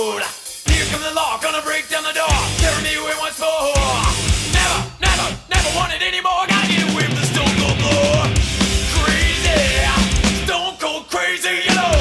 mode. Here comes the law, gonna break down the door, carry me away once more. Never, never, never want it anymore. Gotta get away from the stone cold floor. Crazy, stone cold crazy, you know.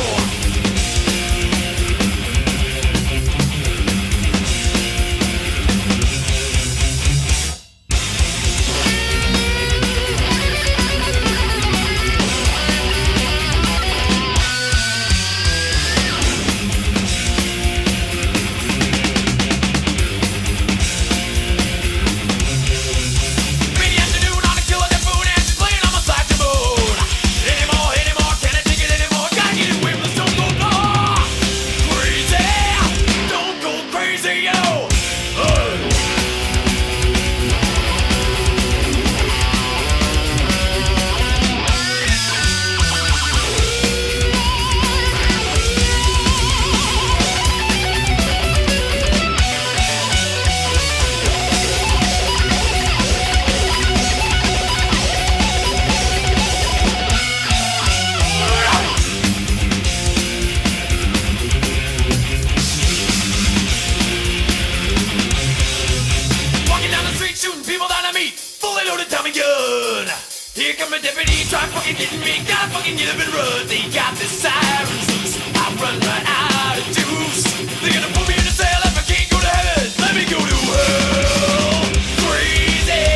Here come a deputy, try fucking getting me, gotta fucking get up and run. They got the sirens loose, I run right out of juice. They're gonna put me in a cell if I can't go to heaven. Let me go to hell. Crazy,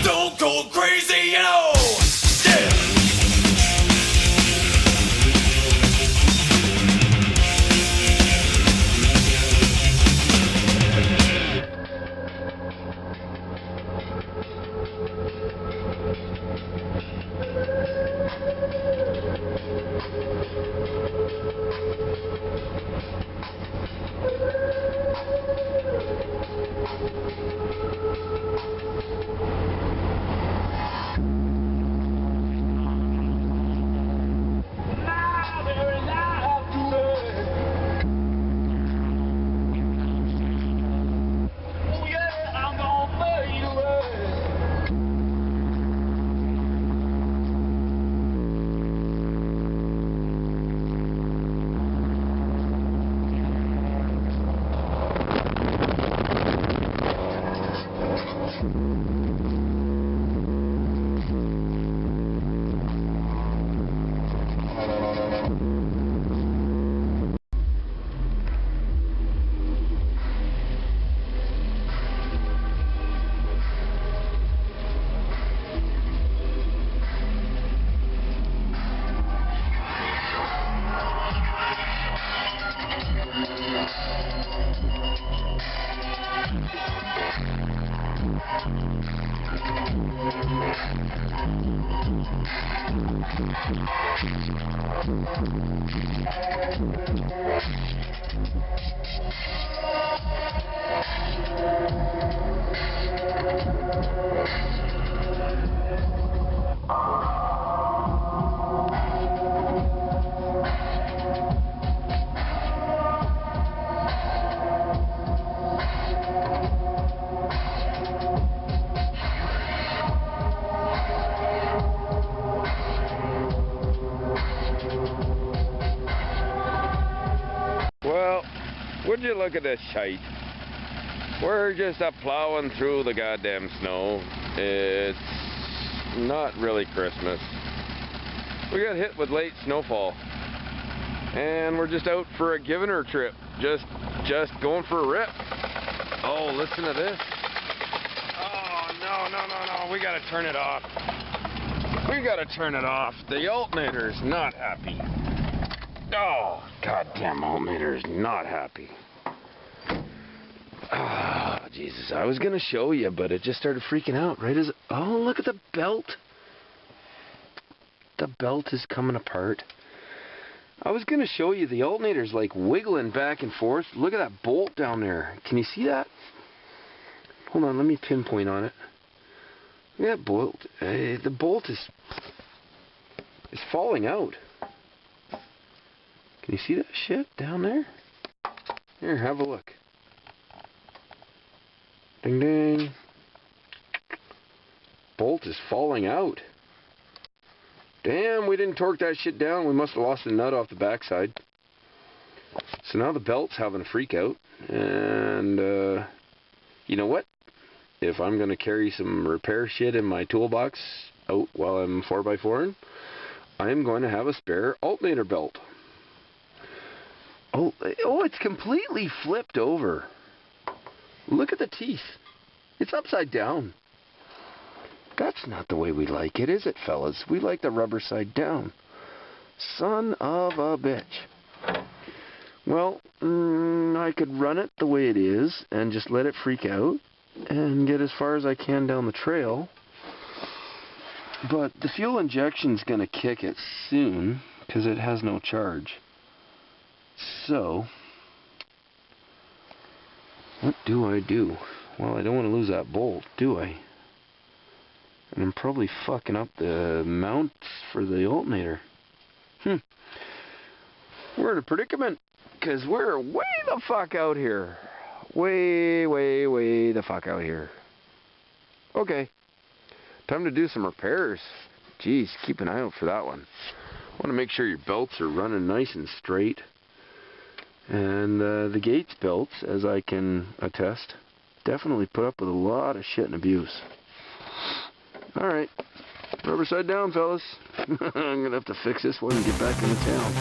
stone cold crazy, you know. Yeah. Would you look at this shite? We're just plowing through the goddamn snow. It's not really Christmas. We got hit with late snowfall. And we're just out for a giving her trip. Just going for a rip. Oh, listen to this. Oh, no. We gotta turn it off. We gotta turn it off. The alternator's not happy. Oh, goddamn alternator's not happy. Ah, oh, Jesus, I was gonna show you, but it just started freaking out right as... Oh, look at the belt. The belt is coming apart. I was gonna show you the alternator's like wiggling back and forth. Look at that bolt down there. Can you see that? Hold on, let me pinpoint on it. Look at that bolt. The bolt is falling out. Can you see that shit down there? Here, have a look. Ding ding. Bolt is falling out. Damn, we didn't torque that shit down. We must have lost a nut off the backside. So now the belt's having a freak out, and you know what? If I'm going to carry some repair shit in my toolbox out while I'm 4x4ing, I'm going to have a spare alternator belt. Oh, it's completely flipped over. Look at the teeth. It's upside down. That's not the way we like it, is it, fellas? We like the rubber side down. Son of a bitch. Well, I could run it the way it is and just let it freak out and get as far as I can down the trail. But the fuel injection's going to kick it soon because it has no charge. So, what do I do? Well, I don't want to lose that bolt, do I? And I'm probably fucking up the mounts for the alternator. We're in a predicament because we're way the fuck out here. Way the fuck out here. Okay. Time to do some repairs. Jeez, keep an eye out for that one. I want to make sure your belts are running nice and straight. And the Gates belts, as I can attest, definitely put up with a lot of shit and abuse. Alright. Rubber side down, fellas. I'm going to have to fix this one and get back into town.